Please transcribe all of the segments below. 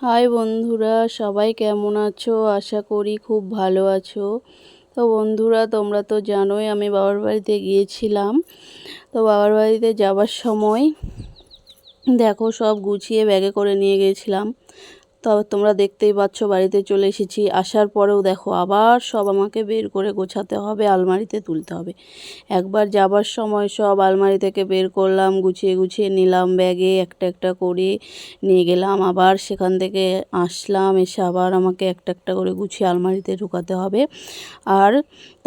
High বন্ধুরা, সবাই কেমন আছো? আশা করি খুব ভালো আছো। তো বন্ধুরা, তোমরা তো জানোই আমি বাবার বাড়িতে গিয়েছিলাম। তো বাবার বাড়িতে যাবার সময় দেখো সব গুছিয়ে ব্যাগে করে নিয়ে গিয়েছিলাম। তো তোমরা দেখতেই পাচ্ছ বাড়িতে চলে এসেছি। আসার পরেও দেখো আবার সব আমাকে বের করে গোছাতে হবে, আলমারিতে তুলতে হবে। একবার যাবার সময় সব আলমারি থেকে বের করলাম, গুছিয়ে গুছিয়ে নিলাম ব্যাগে, একটা একটা করে নিয়ে গেলাম। আবার সেখান থেকে আসলাম, এসে আবার আমাকে একটা একটা করে গুছিয়ে আলমারিতে ঢুকাতে হবে। আর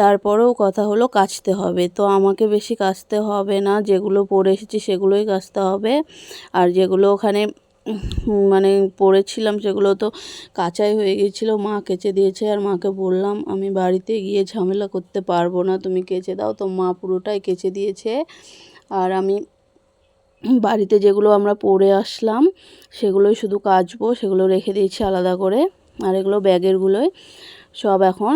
তারপরেও কথা হলো কাচতে হবে। তো আমাকে বেশি কাচতে হবে না, যেগুলো পরে এসেছি সেগুলোই কাচতে হবে। আর যেগুলো ওখানে মানে পড়েছিলাম সেগুলো তো কাচাই হয়ে গিয়েছিলো, মা কেচে দিয়েছে। আর মাকে বললাম আমি বাড়িতে গিয়ে ঝামেলা করতে পারবো না, তুমি কেচে দাও। তো মা পুরোটাই কেচে দিয়েছে। আর আমি বাড়িতে যেগুলো আমরা পরে আসলাম সেগুলোই শুধু কাচবো, সেগুলো রেখে দিয়েছি আলাদা করে। আর এগুলো ব্যাগেরগুলোই সব এখন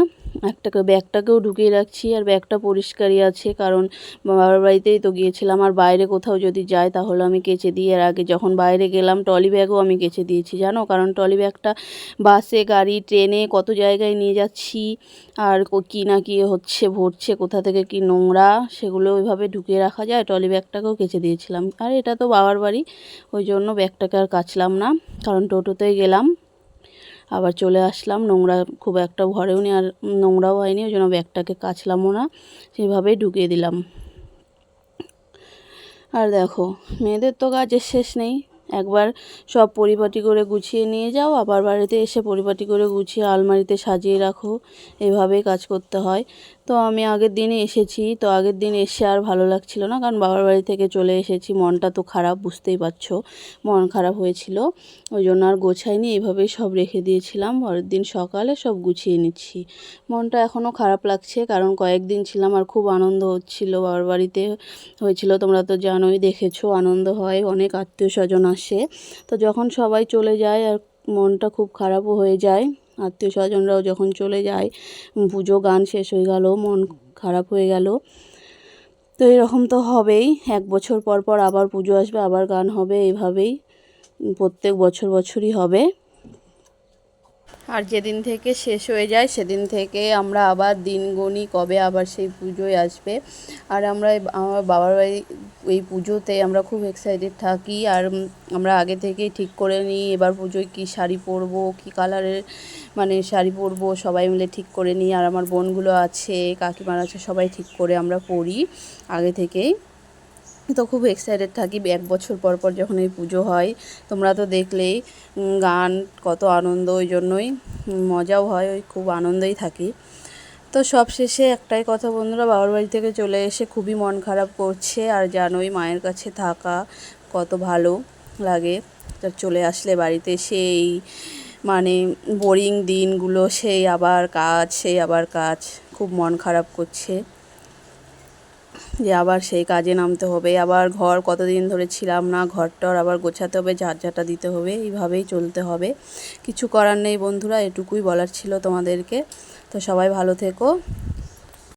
একটা ব্যাগটাকেও ঢুকিয়ে রাখছি। আর ব্যাগটা পরিষ্কারই আছে, কারণ বাবার বাড়িতেই তো গিয়েছিলাম। আর বাইরে কোথাও যদি যাই তাহলে আমি কেচে দিই। এর আগে যখন বাইরে গেলাম ট্রলি ব্যাগও আমি কেচে দিয়েছি, জানো। কারণ ট্রলি ব্যাগটা বাসে, গাড়ি, ট্রেনে কত জায়গায় নিয়ে যাচ্ছি, আর কী না কী হচ্ছে, ভরছে, কোথা থেকে কী নোংরা, সেগুলো ওইভাবে ঢুকিয়ে রাখা যায়। ট্রলি ব্যাগটাকেও কেচে দিয়েছিলাম। আর এটা তো বাবার বাড়ি, ওই জন্য ব্যাগটাকে আর কাচলাম না, কারণ টোটোতেই গেলাম, আবার চলে আসলাম। নোংরা খুব একটা ভরেও নি, আর নোংরাও হয়নি, ওই জন্য ব্যাগটাকে কাচলামও না, সেভাবেই ঢুকিয়ে দিলাম। আর দেখো মেয়েদের তো কাজের শেষ নেই। একবার সব পরিপাটি করে গুছিয়ে নিয়ে যাও, আবার বাড়িতে এসে পরিপাটি করে গুছিয়ে আলমারিতে সাজিয়ে রাখো, এভাবেই কাজ করতে হয়। তো আমি আগের দিনে এসেছি, তো আগের দিন এসে আর ভালো লাগছিল না, কারণ বাবার বাড়ি থেকে চলে এসেছি, মনটা তো খারাপ, বুঝতেই পারছো, মন খারাপ হয়েছিল। ওই জন্য আর গোছাইনি, এইভাবেই সব রেখে দিয়েছিলাম। পরের দিন সকালে সব গুছিয়ে নিচ্ছি। মনটা এখনও খারাপ লাগছে, কারণ কয়েকদিন ছিলাম আর খুব আনন্দ হচ্ছিল। বাবার বাড়িতে হয়েছিল, তোমরা তো জানোই, দেখেছো, আনন্দ হয়, অনেক আত্মীয় স্বজন আসে। তো যখন সবাই চলে যায় আর মনটা খুব খারাপও হয়ে যায়। আত্মীয় স্বজনরাও যখন চলে যায়, পুজো গান শেষ হয়ে গেল, মন খারাপ হয়ে গেল। তো এরকম তো হবেই, 1 বছর পর পর আবার পুজো আসবে, আবার গান হবে, এইভাবেই প্রত্যেক বছরই হবে। আর যেদিন থেকে শেষ হয়ে যায় সেদিন থেকে আমরা আবার দিন গুনি কবে আবার সেই পুজোয় আসবে। আর আমরা আমার বাবার বাড়ি এই পুজোতে আমরা খুব এক্সাইটেড থাকি। আর আমরা আগে থেকেই ঠিক করে নিই এবার পুজোয় কী শাড়ি পরবো, কী কালারের মানে শাড়ি পরবো, সবাই মিলে ঠিক করে নিই। আর আমার বোনগুলো আছে, কাকিমার আছে, সবাই ঠিক করে আমরা পরি আগে থেকেই। তো খুব এক্সাইটেড থাকি 1 বছর পর পর যখন এই পুজো হয়। তোমরা তো দেখলেই গান, কত আনন্দ, ওই জন্যই মজাও হয়, ওই খুব আনন্দেই থাকি। তো সব শেষে একটাই কথা বন্ধুরা, বাবার বাড়ি থেকে চলে এসে খুবই মন খারাপ করছে। আর জানোই মায়ের কাছে থাকা কত ভালো লাগে। চলে আসলে বাড়িতে সেই মানে বোরিং দিনগুলো, সেই আবার কাজ, খুব মন খারাপ করছে যে আবার সেই কাজে নামতে হবে। আবার ঘর কতদিন ধরে ছিলাম না, ঘরটর আবার গোছাতে হবে, ঝাঁটা দিতে হবে, এইভাবেই চলতে হবে। কিছু করার নেই বন্ধুরা, এটুকুই বলার ছিল তোমাদেরকে। তো সবাই ভালো থেকো।